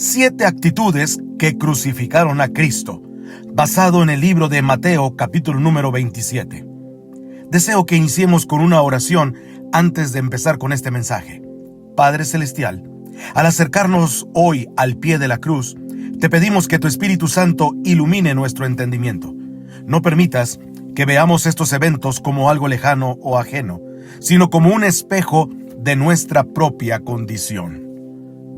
7 actitudes que crucificaron a Cristo, basado en el libro de Mateo, capítulo número 27. Deseo que iniciemos con una oración antes de empezar con este mensaje. Padre Celestial, al acercarnos hoy al pie de la cruz, te pedimos que tu Espíritu Santo ilumine nuestro entendimiento. No permitas que veamos estos eventos como algo lejano o ajeno, sino como un espejo de nuestra propia condición.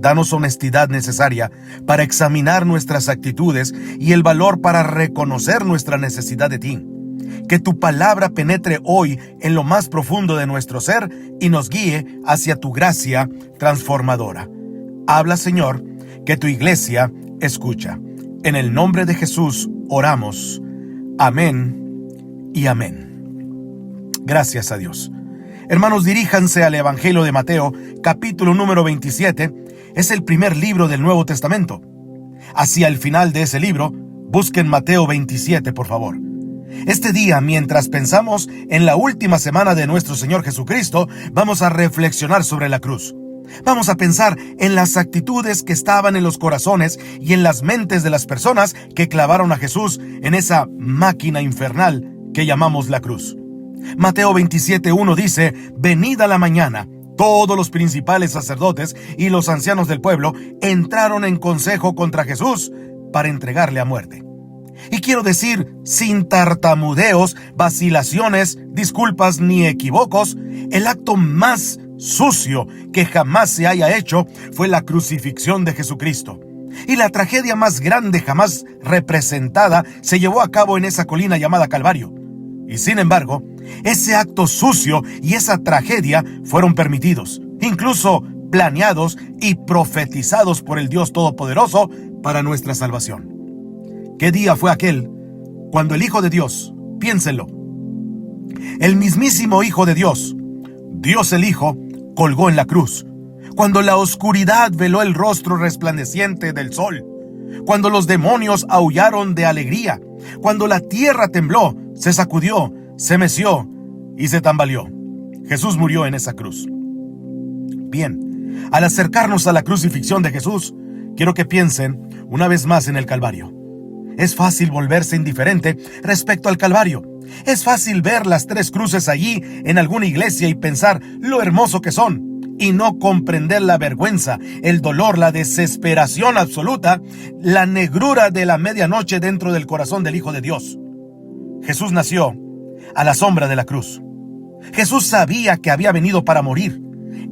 Danos honestidad necesaria para examinar nuestras actitudes y el valor para reconocer nuestra necesidad de ti. Que tu palabra penetre hoy en lo más profundo de nuestro ser y nos guíe hacia tu gracia transformadora. Habla, Señor, que tu iglesia escucha. En el nombre de Jesús oramos. Amén y amén. Gracias a Dios. Hermanos, diríjanse al Evangelio de Mateo, capítulo número 27. Es el primer libro del Nuevo Testamento. Hacia el final de ese libro, busquen Mateo 27, por favor. Este día, mientras pensamos en la última semana de nuestro Señor Jesucristo, vamos a reflexionar sobre la cruz. Vamos a pensar en las actitudes que estaban en los corazones y en las mentes de las personas que clavaron a Jesús en esa máquina infernal que llamamos la cruz. Mateo 27:1 dice: Venida la mañana, todos los principales sacerdotes y los ancianos del pueblo entraron en consejo contra Jesús para entregarle a muerte. Y quiero decir, sin tartamudeos, vacilaciones, disculpas ni equívocos, el acto más sucio que jamás se haya hecho fue la crucifixión de Jesucristo. Y la tragedia más grande jamás representada se llevó a cabo en esa colina llamada Calvario. Y sin embargo, ese acto sucio y esa tragedia fueron permitidos, incluso planeados y profetizados por el Dios Todopoderoso para nuestra salvación. ¿Qué día fue aquel cuando el Hijo de Dios, piénsenlo, el mismísimo Hijo de Dios, Dios el Hijo, colgó en la cruz? Cuando la oscuridad veló el rostro resplandeciente del sol, cuando los demonios aullaron de alegría, cuando la tierra tembló, se sacudió, se meció y se tambaleó. Jesús murió en esa cruz. Bien, al acercarnos a la crucifixión de Jesús, quiero que piensen una vez más en el Calvario. Es fácil volverse indiferente respecto al Calvario. Es fácil ver las 3 cruces allí en alguna iglesia y pensar lo hermoso que son, y no comprender la vergüenza, el dolor, la desesperación absoluta, la negrura de la medianoche dentro del corazón del Hijo de Dios. Jesús nació a la sombra de la cruz. Jesús sabía que había venido para morir.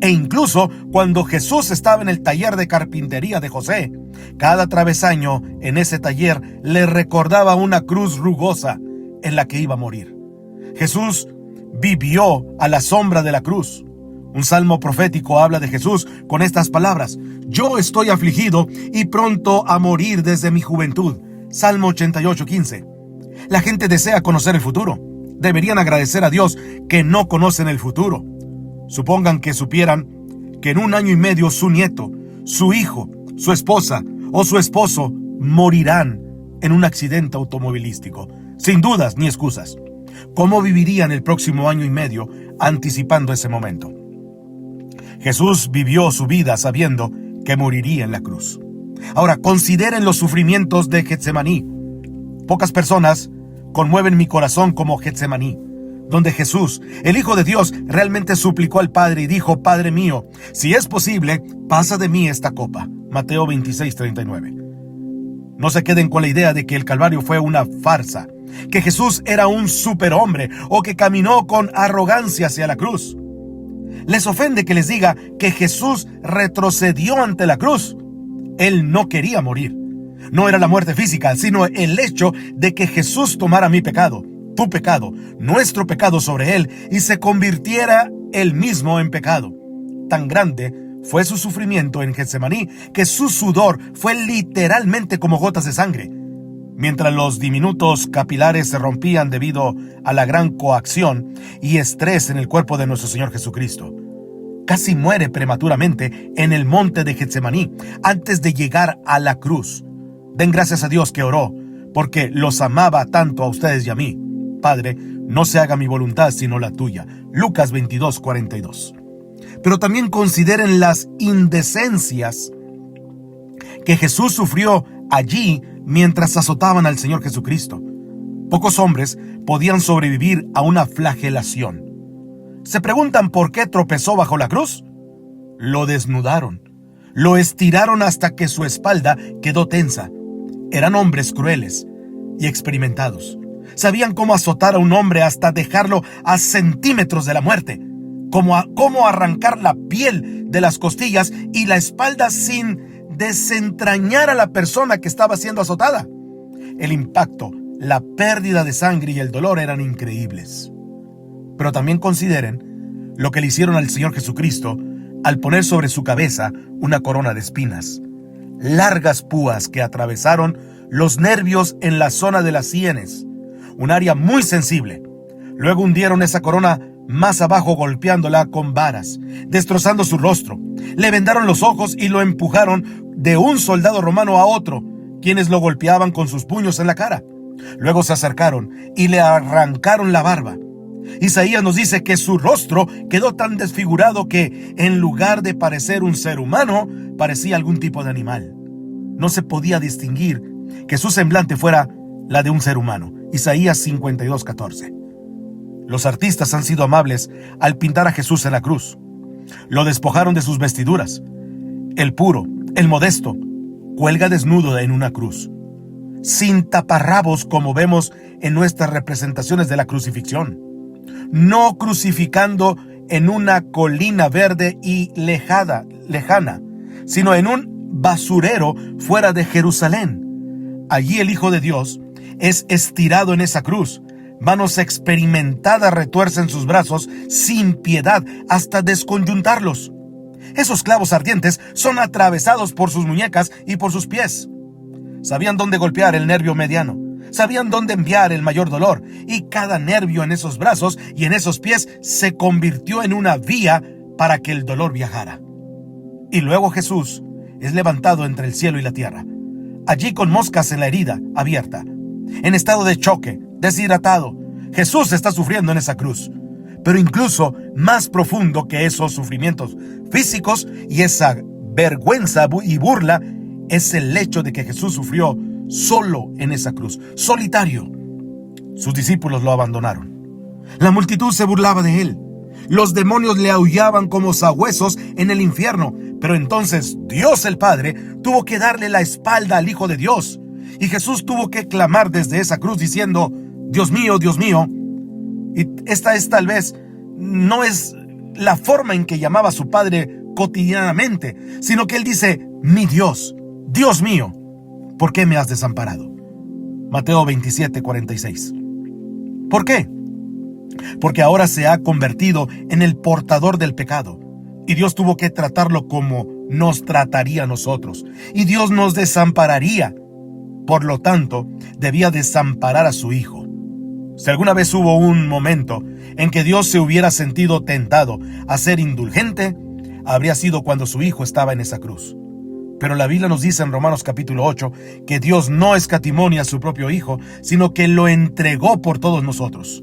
E incluso cuando Jesús estaba en el taller de carpintería de José, cada travesaño en ese taller le recordaba una cruz rugosa en la que iba a morir. Jesús vivió a la sombra de la cruz. Un salmo profético habla de Jesús con estas palabras: Yo estoy afligido y pronto a morir desde mi juventud. Salmo 88:15. La gente desea conocer el futuro. Deberían agradecer a Dios que no conocen el futuro. Supongan que supieran que en 1 año y medio su nieto, su hijo, su esposa o su esposo morirán en un accidente automovilístico, sin dudas ni excusas. ¿Cómo vivirían el próximo año y medio anticipando ese momento? Jesús vivió su vida sabiendo que moriría en la cruz. Ahora, consideren los sufrimientos de Getsemaní. Pocas personas conmueven mi corazón como Getsemaní, donde Jesús, el Hijo de Dios, realmente suplicó al Padre y dijo: Padre mío, si es posible, pasa de mí esta copa. Mateo 26:39. No se queden con la idea de que el Calvario fue una farsa, que Jesús era un superhombre o que caminó con arrogancia hacia la cruz. ¿Les ofende que les diga que Jesús retrocedió ante la cruz? Él no quería morir. No era la muerte física, sino el hecho de que Jesús tomara mi pecado, tu pecado, nuestro pecado sobre él y se convirtiera él mismo en pecado. Tan grande fue su sufrimiento en Getsemaní que su sudor fue literalmente como gotas de sangre, mientras los diminutos capilares se rompían debido a la gran coacción y estrés en el cuerpo de nuestro Señor Jesucristo. Casi muere prematuramente en el monte de Getsemaní antes de llegar a la cruz. Den gracias a Dios que oró, porque los amaba tanto a ustedes y a mí. Padre, no se haga mi voluntad sino la tuya. Lucas 22:42. Pero también consideren las indecencias que Jesús sufrió allí mientras azotaban al Señor Jesucristo. Pocos hombres podían sobrevivir a una flagelación. ¿Se preguntan por qué tropezó bajo la cruz? Lo desnudaron, lo estiraron hasta que su espalda quedó tensa. Eran hombres crueles y experimentados. Sabían cómo azotar a un hombre hasta dejarlo a centímetros de la muerte, cómo arrancar la piel de las costillas y la espalda sin desentrañar a la persona que estaba siendo azotada. El impacto, la pérdida de sangre y el dolor eran increíbles. Pero también consideren lo que le hicieron al Señor Jesucristo al poner sobre su cabeza una corona de espinas, largas púas que atravesaron los nervios en la zona de las sienes, un área muy sensible. Luego hundieron esa corona más abajo golpeándola con varas, destrozando su rostro. Le vendaron los ojos y lo empujaron de un soldado romano a otro, quienes lo golpeaban con sus puños en la cara. Luego se acercaron y le arrancaron la barba. Isaías nos dice que su rostro quedó tan desfigurado que, en lugar de parecer un ser humano, parecía algún tipo de animal. No se podía distinguir que su semblante fuera la de un ser humano. Isaías 52:14. Los artistas han sido amables al pintar a Jesús en la cruz. Lo despojaron de sus vestiduras. El puro, el modesto, cuelga desnudo en una cruz, sin taparrabos como vemos en nuestras representaciones de la crucifixión. No crucificando en una colina verde y lejana, sino en un basurero fuera de Jerusalén. Allí el Hijo de Dios es estirado en esa cruz. Manos experimentadas retuercen sus brazos sin piedad hasta desconyuntarlos. Esos clavos ardientes son atravesados por sus muñecas y por sus pies. Sabían dónde golpear el nervio mediano. Sabían dónde enviar el mayor dolor, y cada nervio en esos brazos y en esos pies se convirtió en una vía para que el dolor viajara. Y luego Jesús es levantado entre el cielo y la tierra, allí con moscas en la herida abierta, en estado de choque, deshidratado. Jesús está sufriendo en esa cruz, pero incluso más profundo que esos sufrimientos físicos y esa vergüenza y burla es el hecho de que Jesús sufrió solo en esa cruz, solitario. Sus discípulos lo abandonaron. La multitud se burlaba de él. Los demonios le aullaban como sabuesos en el infierno. Pero entonces Dios el Padre tuvo que darle la espalda al Hijo de Dios. Y Jesús tuvo que clamar desde esa cruz diciendo: Dios mío, Dios mío. Y esta es tal vez no es la forma en que llamaba a su Padre cotidianamente, sino que él dice: mi Dios, Dios mío, ¿por qué me has desamparado? Mateo 27:46. ¿Por qué? Porque ahora se ha convertido en el portador del pecado, y Dios tuvo que tratarlo como nos trataría a nosotros, y Dios nos desampararía. Por lo tanto, debía desamparar a su Hijo. Si alguna vez hubo un momento en que Dios se hubiera sentido tentado a ser indulgente, habría sido cuando su Hijo estaba en esa cruz. Pero la Biblia nos dice en Romanos capítulo 8 que Dios no escatimó a su propio Hijo, sino que lo entregó por todos nosotros.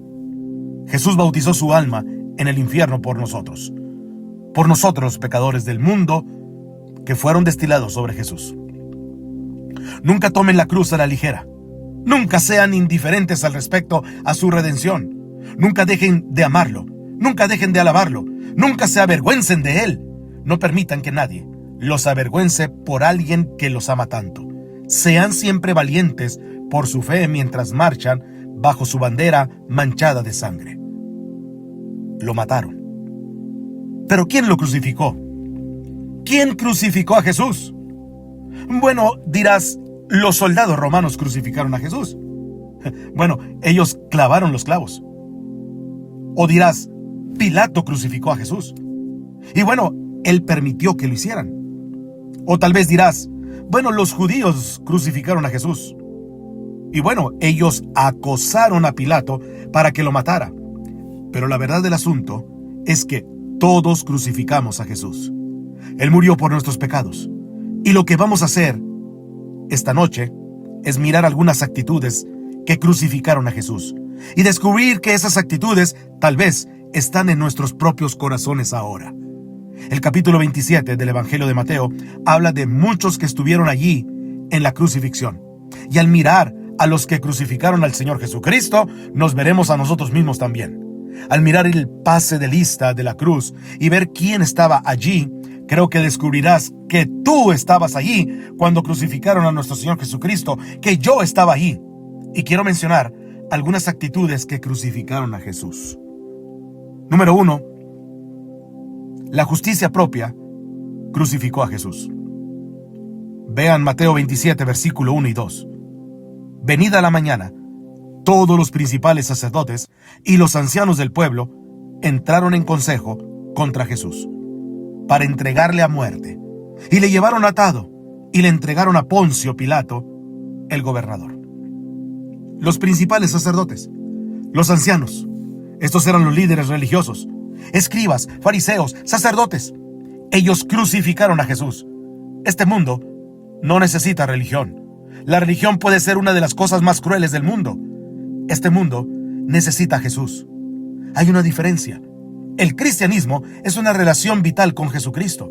Jesús bautizó su alma en el infierno por nosotros, pecadores del mundo, que fueron destilados sobre Jesús. Nunca tomen la cruz a la ligera. Nunca sean indiferentes al respecto a su redención. Nunca dejen de amarlo. Nunca dejen de alabarlo. Nunca se avergüencen de él. No permitan que nadie los avergüence por alguien que los ama tanto. Sean siempre valientes por su fe mientras marchan bajo su bandera manchada de sangre. Lo mataron. ¿Pero quién lo crucificó? ¿Quién crucificó a Jesús? Bueno, dirás, los soldados romanos crucificaron a Jesús. Bueno, ellos clavaron los clavos. O dirás, Pilato crucificó a Jesús. Y bueno, él permitió que lo hicieran. O tal vez dirás, bueno, los judíos crucificaron a Jesús. Y bueno, ellos acosaron a Pilato para que lo matara. Pero la verdad del asunto es que todos crucificamos a Jesús. Él murió por nuestros pecados. Y lo que vamos a hacer esta noche es mirar algunas actitudes que crucificaron a Jesús y descubrir que esas actitudes tal vez están en nuestros propios corazones ahora. El capítulo 27 del Evangelio de Mateo habla de muchos que estuvieron allí en la crucifixión. Y al mirar a los que crucificaron al Señor Jesucristo, nos veremos a nosotros mismos también. Al mirar el pase de lista de la cruz y ver quién estaba allí, creo que descubrirás que tú estabas allí cuando crucificaron a nuestro Señor Jesucristo, que yo estaba allí. Y quiero mencionar algunas actitudes que crucificaron a Jesús. Número 1. La justicia propia crucificó a Jesús. Vean Mateo 27, versículo 1 y 2. Venida la mañana, todos los principales sacerdotes y los ancianos del pueblo entraron en consejo contra Jesús para entregarle a muerte, y le llevaron atado y le entregaron a Poncio Pilato, el gobernador. Los principales sacerdotes, los ancianos, estos eran los líderes religiosos, escribas, fariseos, sacerdotes. Ellos crucificaron a Jesús. Este mundo no necesita religión. La religión puede ser una de las cosas más crueles del mundo. Este mundo necesita a Jesús. Hay una diferencia. El cristianismo es una relación vital con Jesucristo.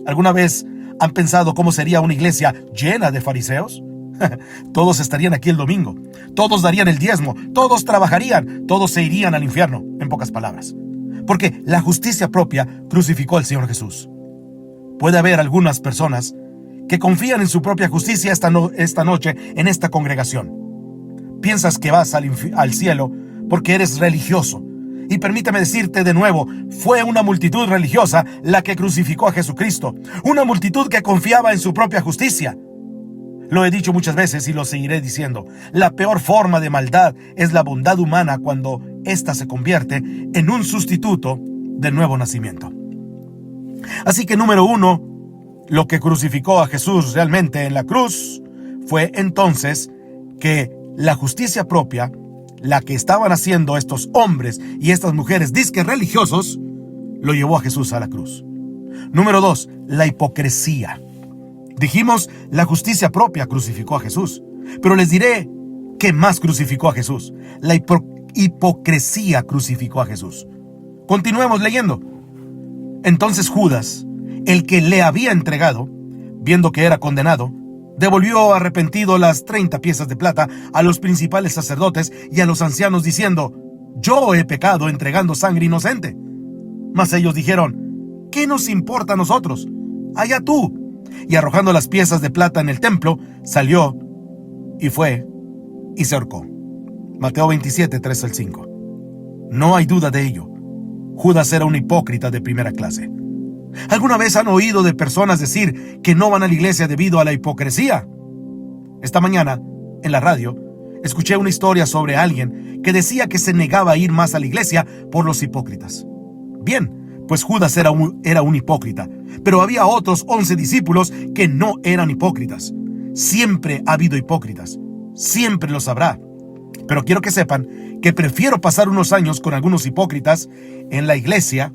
¿Alguna vez han pensado cómo sería una iglesia llena de fariseos? Todos estarían aquí el domingo, todos darían el diezmo, todos trabajarían, todos se irían al infierno, en pocas palabras. Porque la justicia propia crucificó al Señor Jesús. Puede haber algunas personas que confían en su propia justicia esta noche en esta congregación. Piensas que vas al cielo porque eres religioso. Y permítame decirte de nuevo, fue una multitud religiosa la que crucificó a Jesucristo. Una multitud que confiaba en su propia justicia. Lo he dicho muchas veces y lo seguiré diciendo. La peor forma de maldad es la bondad humana cuando ésta se convierte en un sustituto del nuevo nacimiento. Así que número 1, lo que crucificó a Jesús realmente en la cruz fue entonces que la justicia propia, la que estaban haciendo estos hombres y estas mujeres disque religiosos, lo llevó a Jesús a la cruz. Número 2, la hipocresía. Dijimos, la justicia propia crucificó a Jesús, pero les diré qué más crucificó a Jesús. La hipocresía crucificó a Jesús. Continuemos leyendo. Entonces Judas, el que le había entregado, viendo que era condenado, devolvió arrepentido las 30 piezas de plata a los principales sacerdotes y a los ancianos, diciendo: yo he pecado entregando sangre inocente. Mas ellos dijeron: ¿qué nos importa a nosotros? Allá tú. Y arrojando las piezas de plata en el templo, salió y fue y se ahorcó. Mateo 27, 3 al 5. No hay duda de ello. Judas era un hipócrita de primera clase. ¿Alguna vez han oído de personas decir que no van a la iglesia debido a la hipocresía? Esta mañana, en la radio, escuché una historia sobre alguien que decía que se negaba a ir más a la iglesia por los hipócritas. Bien, pues Judas era un hipócrita, pero había otros 11 discípulos que no eran hipócritas. Siempre ha habido hipócritas, siempre los habrá. Pero quiero que sepan que prefiero pasar unos años con algunos hipócritas en la iglesia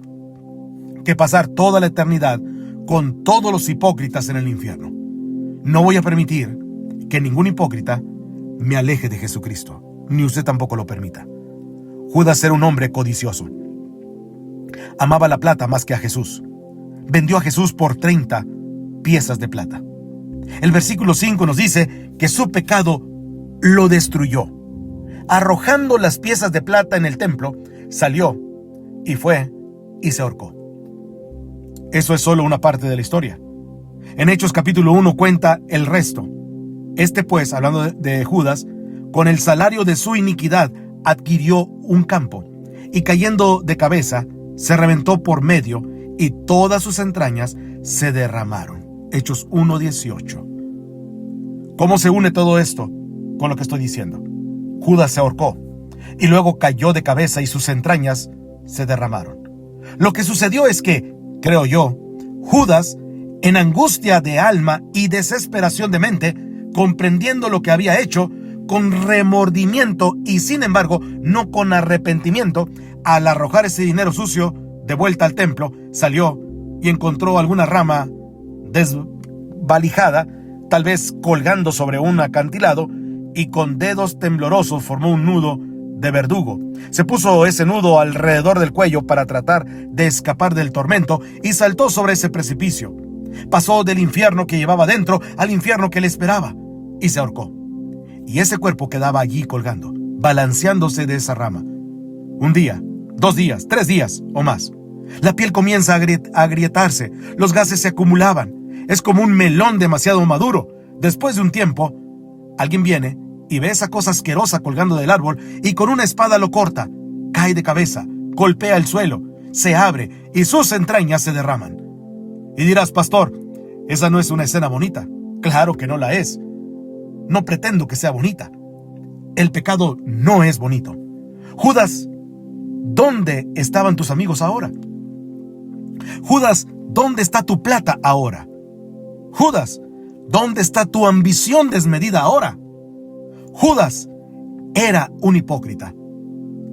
que pasar toda la eternidad con todos los hipócritas en el infierno. No voy a permitir que ningún hipócrita me aleje de Jesucristo, ni usted tampoco lo permita. Judas era un hombre codicioso. Amaba la plata más que a Jesús. Vendió a Jesús por 30 piezas de plata. El versículo 5 nos dice que su pecado lo destruyó. Arrojando las piezas de plata en el templo, salió y fue y se ahorcó. Eso es solo una parte de la historia. En Hechos capítulo 1 cuenta el resto. Pues, hablando de Judas, con el salario de su iniquidad adquirió un campo, y cayendo de cabeza, se reventó por medio, y todas sus entrañas se derramaron. Hechos 1:18. ¿Cómo se une todo esto con lo que estoy diciendo? Judas se ahorcó, y luego cayó de cabeza y sus entrañas se derramaron. Lo que sucedió es que, creo yo, Judas, en angustia de alma y desesperación de mente, comprendiendo lo que había hecho, con remordimiento y sin embargo no con arrepentimiento, al arrojar ese dinero sucio de vuelta al templo, salió y encontró alguna rama desvalijada, tal vez colgando sobre un acantilado, y con dedos temblorosos formó un nudo de verdugo. Se puso ese nudo alrededor del cuello para tratar de escapar del tormento y saltó sobre ese precipicio. Pasó del infierno que llevaba dentro al infierno que le esperaba y se ahorcó. Y ese cuerpo quedaba allí colgando, balanceándose de esa rama. Un día, 2 días, 3 días o más. La piel comienza a agrietarse, los gases se acumulaban. Es como un melón demasiado maduro. Después de un tiempo, alguien viene y ve esa cosa asquerosa colgando del árbol y con una espada lo corta. Cae de cabeza, golpea el suelo, se abre y sus entrañas se derraman. Y dirás, pastor, esa no es una escena bonita. Claro que no la es. No pretendo que sea bonita. El pecado no es bonito. Judas, ¿dónde estaban tus amigos ahora? Judas, ¿dónde está tu plata ahora? Judas, ¿dónde está tu ambición desmedida ahora? Judas era un hipócrita.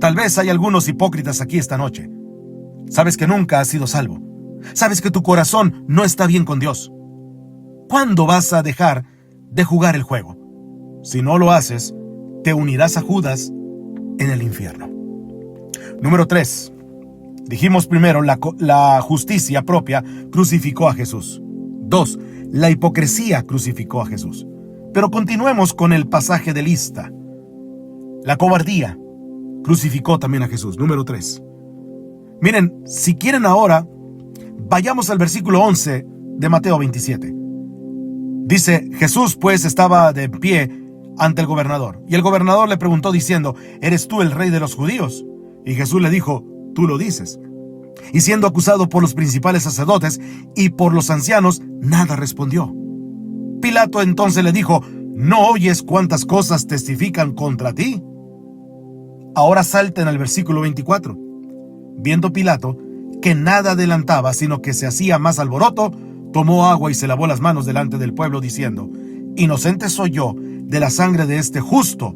Tal vez hay algunos hipócritas aquí esta noche. Sabes que nunca has sido salvo. Sabes que tu corazón no está bien con Dios. ¿Cuándo vas a dejar de jugar el juego? Si no lo haces, te unirás a Judas en el infierno. Número 3. Dijimos primero, la justicia propia crucificó a Jesús. 2. La hipocresía crucificó a Jesús. Pero continuemos con el pasaje de lista. La cobardía crucificó también a Jesús. Número 3. Miren, si quieren ahora, vayamos al versículo 11 de Mateo 27. Dice, Jesús pues estaba de pie ante el gobernador. Y el gobernador le preguntó diciendo, ¿eres tú el rey de los judíos? Y Jesús le dijo, tú lo dices. Y siendo acusado por los principales sacerdotes y por los ancianos, nada respondió. Pilato entonces le dijo, ¿no oyes cuántas cosas testifican contra ti? Ahora salten al versículo 24. Viendo Pilato que nada adelantaba, sino que se hacía más alboroto, tomó agua y se lavó las manos delante del pueblo, diciendo, inocente soy yo de la sangre de este justo.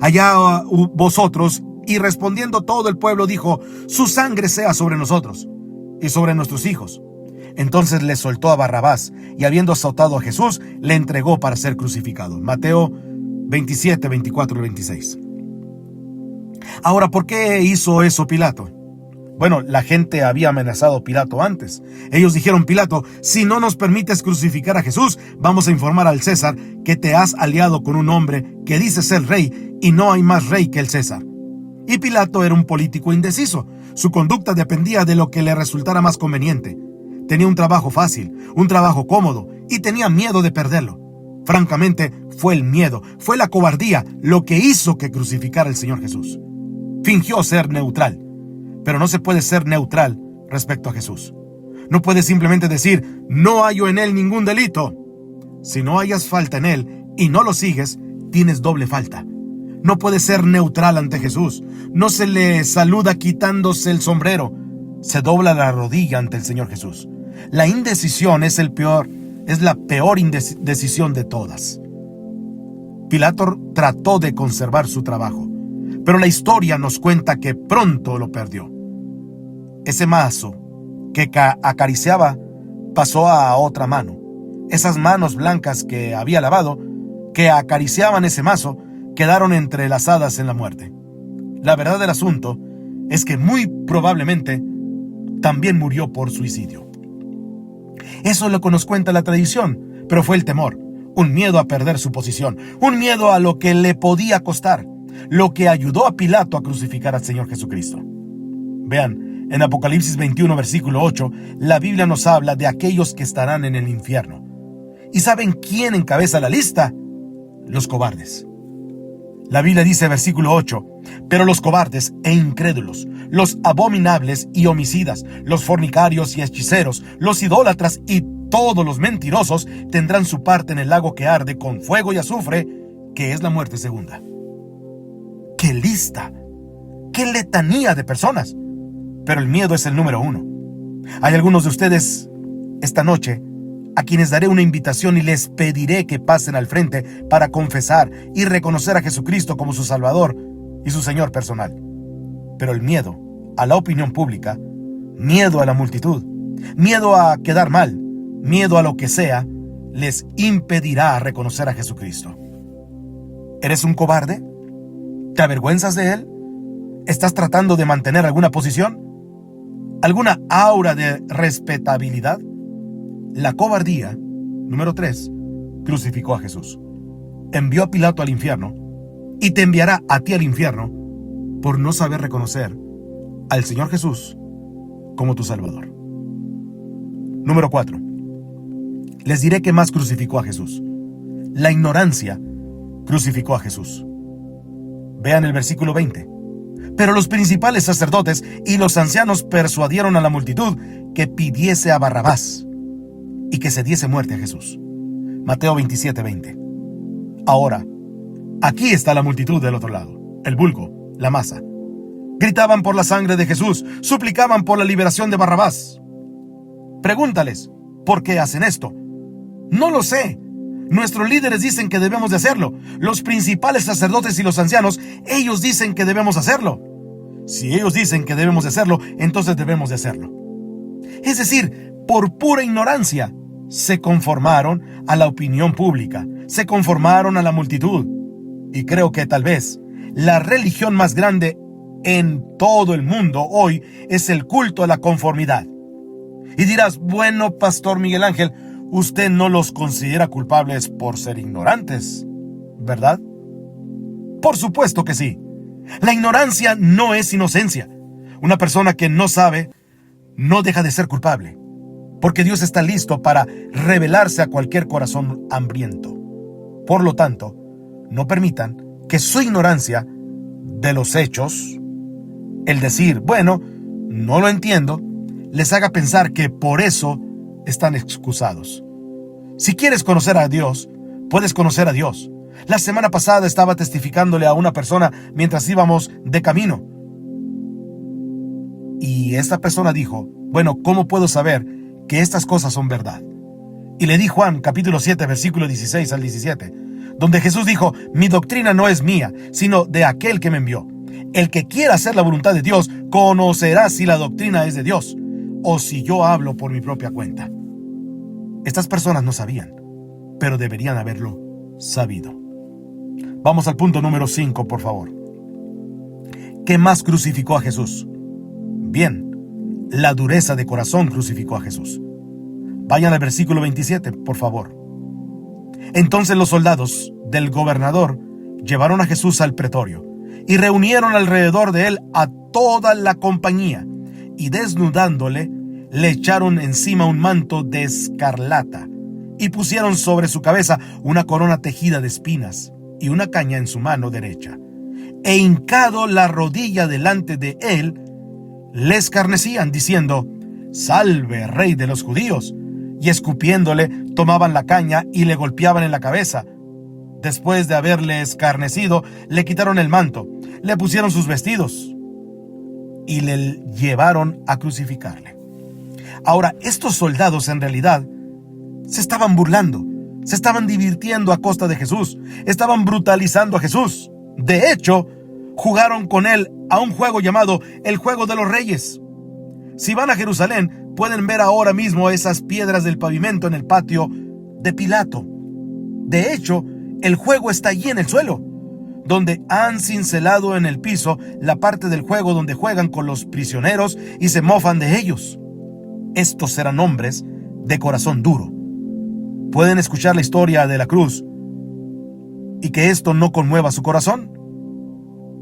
Allá vosotros. Y respondiendo todo el pueblo dijo, su sangre sea sobre nosotros y sobre nuestros hijos. Entonces le soltó a Barrabás y habiendo azotado a Jesús, le entregó para ser crucificado. Mateo 27, 24 y 26. Ahora, ¿por qué hizo eso Pilato? Bueno, la gente había amenazado a Pilato antes. Ellos dijeron, Pilato, si no nos permites crucificar a Jesús, vamos a informar al César que te has aliado con un hombre que dice ser rey y no hay más rey que el César. Y Pilato era un político indeciso. Su conducta dependía de lo que le resultara más conveniente. Tenía un trabajo fácil, un trabajo cómodo, y tenía miedo de perderlo. Francamente, fue el miedo, fue la cobardía lo que hizo que crucificara al Señor Jesús. Fingió ser neutral, pero no se puede ser neutral respecto a Jesús. No puedes simplemente decir, no hallo en él ningún delito. Si no hayas falta en él y no lo sigues, tienes doble falta. No puede ser neutral ante Jesús. No se le saluda quitándose el sombrero. Se dobla la rodilla ante el Señor Jesús. La indecisión es la peor indecisión de todas. Pilato trató de conservar su trabajo, pero la historia nos cuenta que pronto lo perdió. Ese mazo que acariciaba pasó a otra mano. Esas manos blancas que había lavado, que acariciaban ese mazo, quedaron entrelazadas en la muerte. La verdad del asunto es que muy probablemente también murió por suicidio. Eso es lo que nos cuenta la tradición, pero fue el temor, un miedo a perder su posición, un miedo a lo que le podía costar, lo que ayudó a Pilato a crucificar al Señor Jesucristo. Vean, en Apocalipsis 21, versículo 8, la Biblia nos habla de aquellos que estarán en el infierno. ¿Y saben quién encabeza la lista? Los cobardes. La Biblia dice, versículo 8, pero los cobardes e incrédulos, los abominables y homicidas, los fornicarios y hechiceros, los idólatras y todos los mentirosos tendrán su parte en el lago que arde con fuego y azufre, que es la muerte segunda. ¡Qué lista! ¡Qué letanía de personas! Pero el miedo es el número 1. Hay algunos de ustedes esta noche a quienes daré una invitación y les pediré que pasen al frente para confesar y reconocer a Jesucristo como su Salvador y su Señor personal. Pero el miedo a la opinión pública, miedo a la multitud, miedo a quedar mal, miedo a lo que sea, les impedirá reconocer a Jesucristo. ¿Eres un cobarde? ¿Te avergüenzas de Él? ¿Estás tratando de mantener alguna posición? ¿Alguna aura de respetabilidad? La cobardía, número 3, crucificó a Jesús. Envió a Pilato al infierno y te enviará a ti al infierno por no saber reconocer al Señor Jesús como tu Salvador. Número 4. Les diré qué más crucificó a Jesús. La ignorancia crucificó a Jesús. Vean el versículo 20. Pero los principales sacerdotes y los ancianos persuadieron a la multitud que pidiese a Barrabás y que se diese muerte a Jesús. Mateo 27:20. Ahora, aquí está la multitud del otro lado, el vulgo, la masa. Gritaban por la sangre de Jesús, suplicaban por la liberación de Barrabás. Pregúntales, ¿por qué hacen esto? No lo sé. Nuestros líderes dicen que debemos de hacerlo. Los principales sacerdotes y los ancianos, ellos dicen que debemos hacerlo. Si ellos dicen que debemos de hacerlo, entonces debemos de hacerlo. Es decir, por pura ignorancia, se conformaron a la opinión pública, se conformaron a la multitud. Y creo que tal vez la religión más grande en todo el mundo hoy es el culto a la conformidad. Y dirás, bueno, Pastor Miguel Ángel, usted no los considera culpables por ser ignorantes, ¿verdad? Por supuesto que sí. La ignorancia no es inocencia. Una persona que no sabe no deja de ser culpable, porque Dios está listo para revelarse a cualquier corazón hambriento. Por lo tanto, no permitan que su ignorancia de los hechos, el decir, bueno, no lo entiendo, les haga pensar que por eso están excusados. Si quieres conocer a Dios, puedes conocer a Dios. La semana pasada estaba testificándole a una persona mientras íbamos de camino. Y esta persona dijo, bueno, ¿cómo puedo saber que estas cosas son verdad? Y le di Juan capítulo 7, versículo 16 al 17, donde Jesús dijo, mi doctrina no es mía, sino de aquel que me envió. El que quiera hacer la voluntad de Dios, conocerá si la doctrina es de Dios, o si yo hablo por mi propia cuenta. Estas personas no sabían, pero deberían haberlo sabido. Vamos al punto número 5, por favor. ¿Qué más crucificó a Jesús? Bien, la dureza de corazón crucificó a Jesús. Vayan al versículo 27, por favor. Entonces los soldados del gobernador llevaron a Jesús al pretorio y reunieron alrededor de él a toda la compañía, y desnudándole, le echaron encima un manto de escarlata y pusieron sobre su cabeza una corona tejida de espinas y una caña en su mano derecha. E hincado la rodilla delante de él, le escarnecían diciendo, salve, rey de los judíos. Y escupiéndole, tomaban la caña y le golpeaban en la cabeza. Después de haberle escarnecido, le quitaron el manto, le pusieron sus vestidos y le llevaron a crucificarle. Ahora, estos soldados en realidad se estaban burlando, se estaban divirtiendo a costa de Jesús, estaban brutalizando a Jesús. De hecho, jugaron con él a un juego llamado el Juego de los Reyes. Si van a Jerusalén, pueden ver ahora mismo esas piedras del pavimento en el patio de Pilato. De hecho, el juego está allí en el suelo, donde han cincelado en el piso la parte del juego donde juegan con los prisioneros y se mofan de ellos. Estos eran hombres de corazón duro. ¿Pueden escuchar la historia de la cruz y que esto no conmueva su corazón?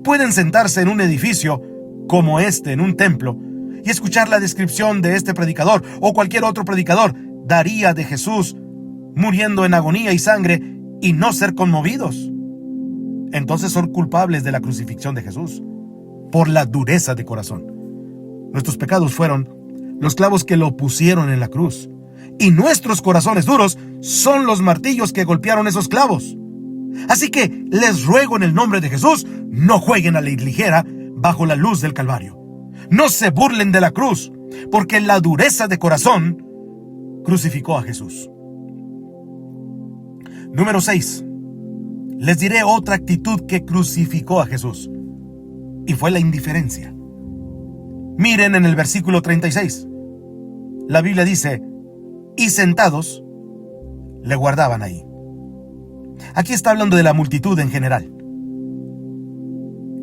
Pueden sentarse en un edificio como este, en un templo, y escuchar la descripción de este predicador o cualquier otro predicador daría de Jesús muriendo en agonía y sangre y no ser conmovidos. Entonces son culpables de la crucifixión de Jesús por la dureza de corazón. Nuestros pecados fueron los clavos que lo pusieron en la cruz, y nuestros corazones duros son los martillos que golpearon esos clavos. Así que les ruego en el nombre de Jesús, no jueguen a la ligera bajo la luz del Calvario. No se burlen de la cruz, porque la dureza de corazón crucificó a Jesús. Número 6. Les diré otra actitud que crucificó a Jesús, y fue la indiferencia. Miren en el versículo 36. La Biblia dice, y sentados, le guardaban ahí. Aquí está hablando de la multitud en general.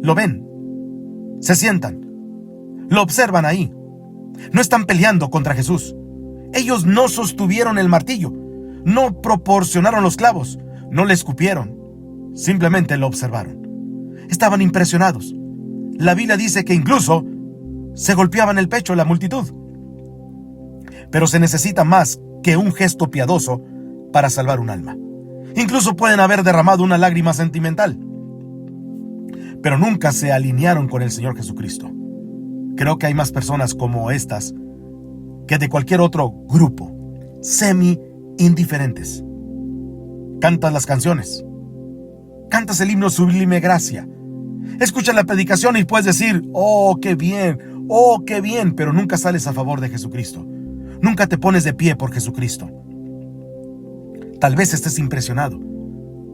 ¿Lo ven? Se sientan. Lo observan ahí. No están peleando contra Jesús. Ellos no sostuvieron el martillo. No proporcionaron los clavos. No le escupieron. Simplemente lo observaron. Estaban impresionados. La Biblia dice que incluso se golpeaban el pecho la multitud. Pero se necesita más que un gesto piadoso para salvar un alma. Incluso pueden haber derramado una lágrima sentimental, pero nunca se alinearon con el Señor Jesucristo. Creo que hay más personas como estas que de cualquier otro grupo, semi-indiferentes. Cantas las canciones, cantas el himno Sublime Gracia, escuchas la predicación y puedes decir, oh, qué bien, pero nunca sales a favor de Jesucristo. Nunca te pones de pie por Jesucristo. Tal vez estés impresionado,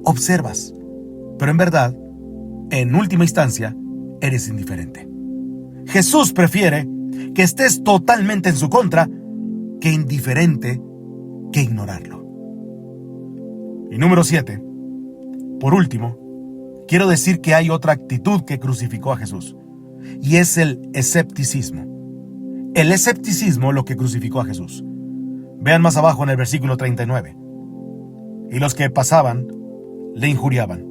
observas, pero en verdad, en última instancia, eres indiferente. Jesús prefiere que estés totalmente en su contra que indiferente que ignorarlo. Y número 7, por último, quiero decir que hay otra actitud que crucificó a Jesús, y es el escepticismo. El escepticismo lo que crucificó a Jesús. Vean más abajo en el versículo 39. Y los que pasaban le injuriaban,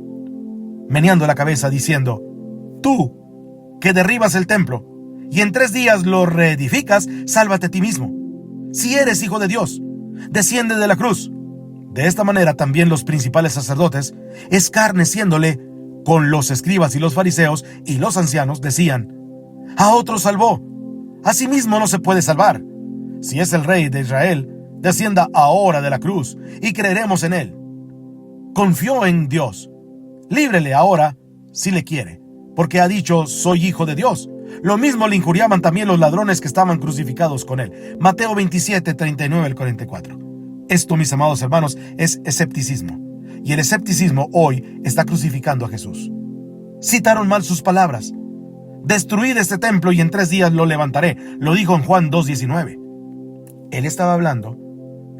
meneando la cabeza diciendo, tú que derribas el templo y en 3 días lo reedificas, sálvate a ti mismo. Si eres hijo de Dios, desciende de la cruz. De esta manera también los principales sacerdotes, escarneciéndole con los escribas y los fariseos y los ancianos, decían, a otro salvó, a sí mismo no se puede salvar. Si es el rey de Israel, descienda ahora de la cruz y creeremos en él. Confió en Dios. Líbrele ahora si le quiere, porque ha dicho, soy hijo de Dios. Lo mismo le injuriaban también los ladrones que estaban crucificados con él. Mateo 27, 39 al 44. Esto, mis amados hermanos, es escepticismo. Y el escepticismo hoy está crucificando a Jesús. Citaron mal sus palabras. Destruid este templo y en 3 días lo levantaré. Lo dijo en Juan 2:19. Él estaba hablando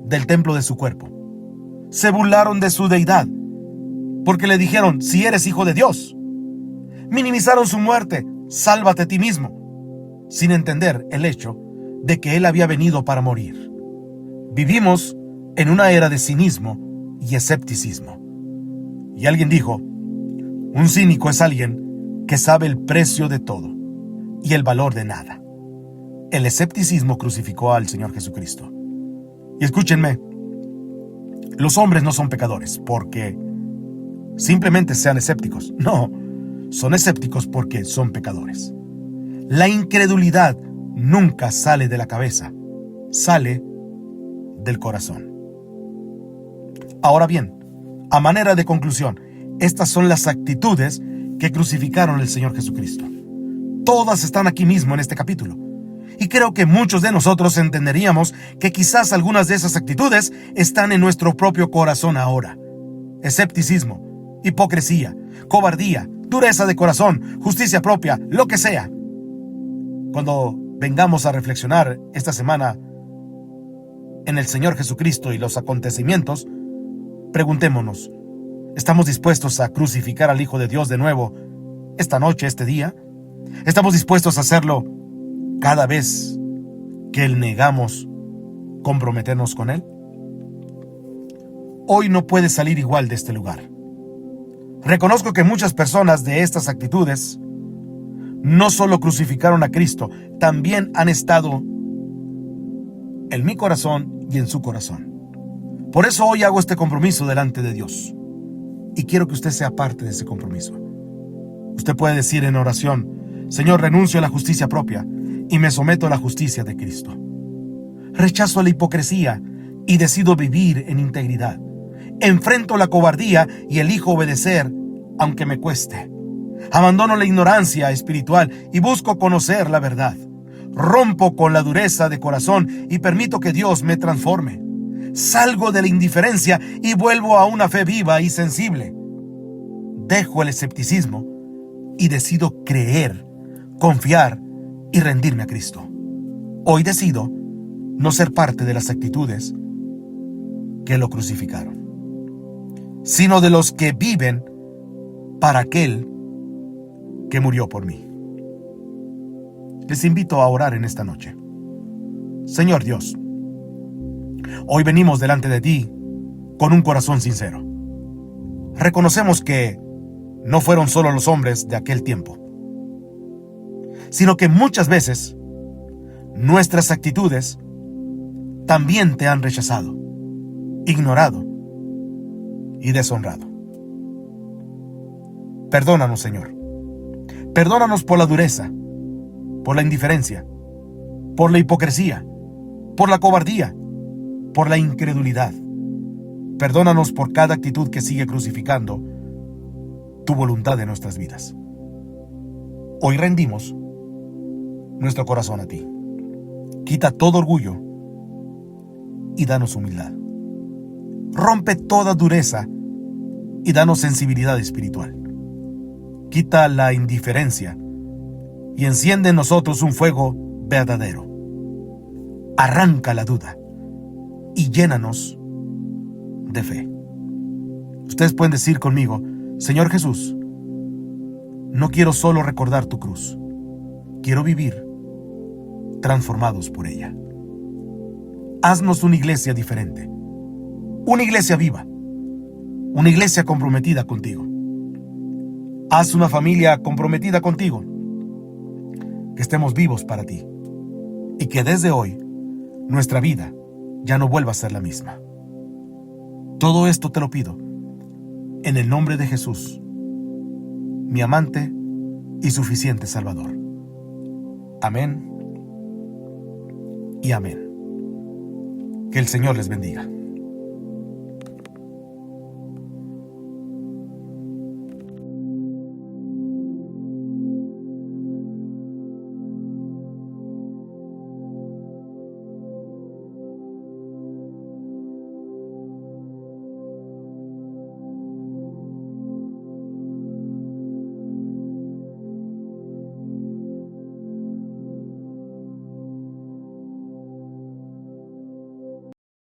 del templo de su cuerpo. Se burlaron de su deidad, porque le dijeron, si eres hijo de Dios. Minimizaron su muerte, sálvate a ti mismo, sin entender el hecho de que él había venido para morir. Vivimos en una era de cinismo y escepticismo. Y alguien dijo, un cínico es alguien que sabe el precio de todo y el valor de nada. El escepticismo crucificó al Señor Jesucristo. Y escúchenme, los hombres no son pecadores porque simplemente sean escépticos. No, son escépticos porque son pecadores. La incredulidad nunca sale de la cabeza, sale del corazón. Ahora bien, a manera de conclusión, estas son las actitudes que crucificaron al Señor Jesucristo. Todas están aquí mismo en este capítulo. Y creo que muchos de nosotros entenderíamos que quizás algunas de esas actitudes están en nuestro propio corazón ahora. Escepticismo, hipocresía, cobardía, dureza de corazón, justicia propia, lo que sea. Cuando vengamos a reflexionar esta semana en el Señor Jesucristo y los acontecimientos, preguntémonos, ¿estamos dispuestos a crucificar al Hijo de Dios de nuevo esta noche, este día? ¿Estamos dispuestos a hacerlo cada vez que negamos comprometernos con Él? Hoy no puedes salir igual de este lugar. Reconozco que muchas personas de estas actitudes no solo crucificaron a Cristo, también han estado en mi corazón y en su corazón. Por eso hoy hago este compromiso delante de Dios. Y quiero que usted sea parte de ese compromiso. Usted puede decir en oración, Señor, renuncio a la justicia propia y me someto a la justicia de Cristo. Rechazo la hipocresía y decido vivir en integridad. Enfrento la cobardía y elijo obedecer, aunque me cueste. Abandono la ignorancia espiritual y busco conocer la verdad. Rompo con la dureza de corazón y permito que Dios me transforme. Salgo de la indiferencia y vuelvo a una fe viva y sensible. Dejo el escepticismo y decido creer, confiar y rendirme a Cristo. Hoy decido no ser parte de las actitudes que lo crucificaron, sino de los que viven para aquel que murió por mí. les invito a orar en esta noche. Señor Dios, hoy venimos delante de ti con un corazón sincero. Reconocemos que no fueron solo los hombres de aquel tiempo, sino que muchas veces nuestras actitudes también te han rechazado, ignorado y deshonrado. Perdónanos, Señor. Perdónanos por la dureza, por la indiferencia, por la hipocresía, por la cobardía, por la incredulidad. Perdónanos por cada actitud que sigue crucificando tu voluntad en nuestras vidas. Hoy rendimos nuestro corazón a ti. Quita todo orgullo y danos humildad. Rompe toda dureza y danos sensibilidad espiritual. Quita la indiferencia y enciende en nosotros un fuego verdadero. Arranca la duda y llénanos de fe. Ustedes pueden decir conmigo: Señor Jesús, no quiero solo recordar tu cruz, quiero vivir transformados por ella. Haznos una iglesia diferente, una iglesia viva, una iglesia comprometida contigo. Haz una familia comprometida contigo, que estemos vivos para ti y que desde hoy nuestra vida ya no vuelva a ser la misma. Todo esto te lo pido en el nombre de Jesús, mi amante y suficiente Salvador. Amén y amén. Que el Señor les bendiga.